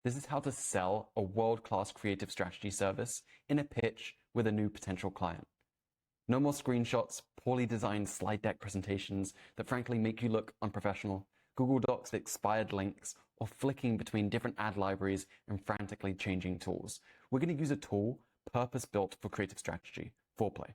This is how to sell a world-class creative strategy service in a pitch with a new potential client. No more screenshots, poorly designed slide deck presentations that frankly make you look unprofessional, Google Docs with expired links, or flicking between different ad libraries and frantically changing tools. We're going to use a tool purpose-built for creative strategy, Foreplay.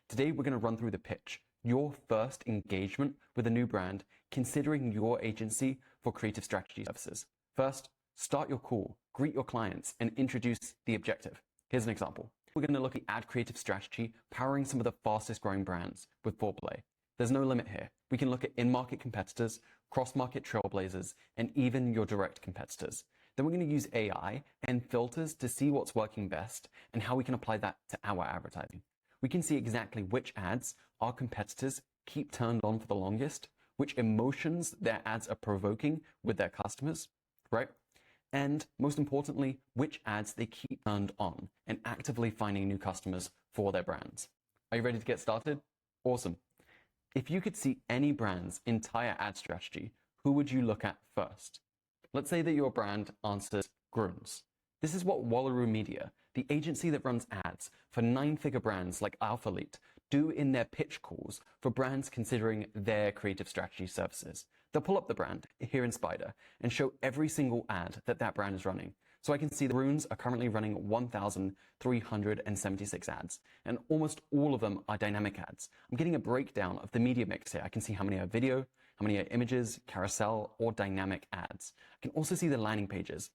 Today, we're going to run through the pitch, your first engagement with a new brand, considering your agency for creative strategy services. First, start your call, greet your clients, and introduce the objective. Here's an example. We're going to look at ad creative strategy powering some of the fastest growing brands with Foreplay. There's no limit here. We can look at in-market competitors, cross-market trailblazers, and even your direct competitors. Then we're going to use AI and filters to see what's working best and how we can apply that to our advertising. We can see exactly which ads our competitors keep turned on for the longest, which emotions their ads are provoking with their customers, right? And most importantly, which ads they keep turned on and actively finding new customers for their brands. Are you ready to get started? Awesome. If you could see any brand's entire ad strategy, who would you look at first? Let's say that your brand answers Grunz. This is what VaynerMedia, the agency that runs ads for 9-figure brands like Alphalete, do in their pitch calls for brands considering their creative strategy services. They'll pull up the brand here in Spider and show every single ad that that brand is running. So I can see the Grunz are currently running 1,376 ads, and almost all of them are dynamic ads. I'm getting a breakdown of the media mix here. I can see how many are video, how many are images, carousel, or dynamic ads. I can also see the landing pages.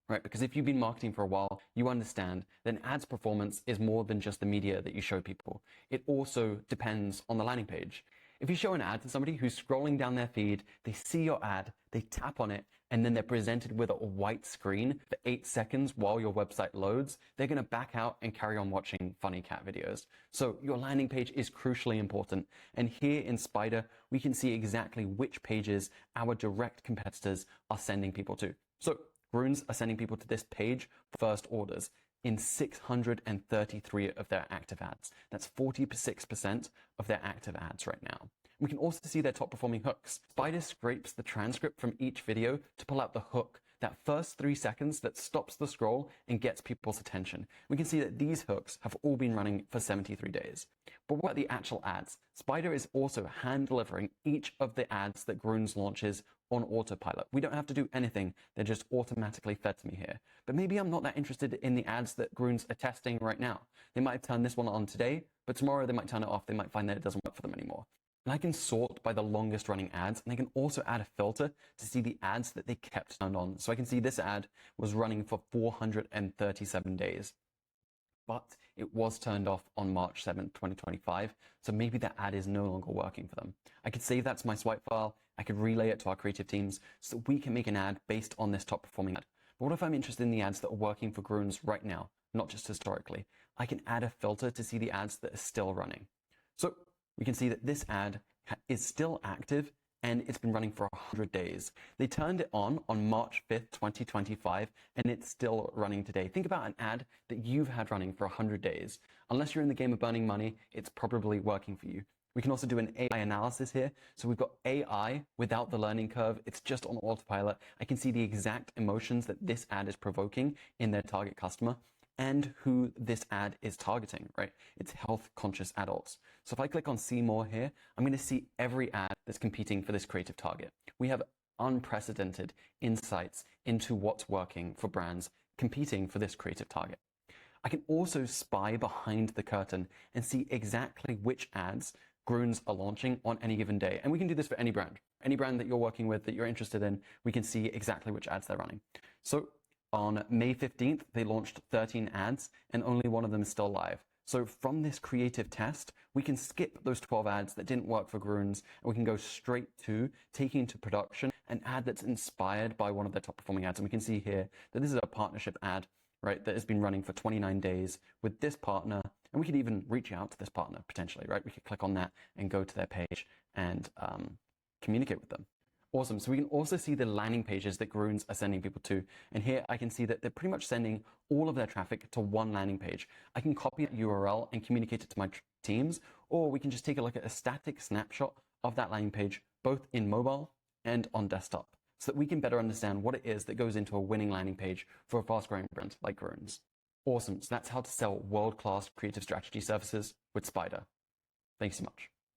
Right, because if you've been marketing for a while, you understand that an ad's performance is more than just the media that you show people. It also depends on the landing page. If you show an ad to somebody who's scrolling down their feed, they see your ad, they tap on it, and then they're presented with a white screen for 8 seconds while your website loads, they're going to back out and carry on watching funny cat videos. So your landing page is crucially important. And here in Spider, we can see exactly which pages our direct competitors are sending people to. So Grunz are sending people to this page for first orders in 633 of their active ads. That's 46% of their active ads right now. We can also see their top performing hooks. Spider scrapes the transcript from each video to pull out the hook, that first 3 seconds that stops the scroll and gets people's attention. We can see that these hooks have all been running for 73 days. But what about the actual ads? Spider is also hand delivering each of the ads that Grunz launches on autopilot. We don't have to do anything. They're just automatically fed to me here. But maybe I'm not that interested in the ads that Grunz are testing right now. They might have turned this one on today, but tomorrow they might turn it off. They might find that it doesn't work for them anymore. And I can sort by the longest running ads, and I can also add a filter to see the ads that they kept turned on. So I can see this ad was running for 437 days, but it was turned off on March 7th, 2025. So maybe that ad is no longer working for them. I could save that to my swipe file. I could relay it to our creative teams so that we can make an ad based on this top performing ad. But what if I'm interested in the ads that are working for Grunz right now, not just historically? I can add a filter to see the ads that are still running. So we can see that this ad is still active and it's been running for 100 days. They turned it on March 5th, 2025, and it's still running today. Think about an ad that you've had running for 100 days. Unless you're in the game of burning money, it's probably working for you. We can also do an AI analysis here. So we've got AI without the learning curve. It's just on autopilot. I can see the exact emotions that this ad is provoking in their target customer and who this ad is targeting, right? It's health conscious adults. So if I click on see more here, I'm going to see every ad that's competing for this creative target. We have unprecedented insights into what's working for brands competing for this creative target. I can also spy behind the curtain and see exactly which ads Grunz are launching on any given day. And we can do this for any brand that you're working with, that you're interested in, we can see exactly which ads they're running. So on May 15th, they launched 13 ads and only one of them is still live. So from this creative test, we can skip those 12 ads that didn't work for Grunz, and we can go straight to taking to production an ad that's inspired by one of their top performing ads. And we can see here that this is a partnership ad, right, that has been running for 29 days with this partner. And we could even reach out to this partner potentially, right? We could click on that and go to their page and communicate with them. Awesome. So we can also see the landing pages that Grunz are sending people to. And here I can see that they're pretty much sending all of their traffic to one landing page. I can copy that URL and communicate it to my teams, or we can just take a look at a static snapshot of that landing page, both in mobile and on desktop. so that we can better understand what it is that goes into a winning landing page for a fast-growing brand like Groans. Awesome. So that's how to sell world-class creative strategy services with Spider. Thanks so much.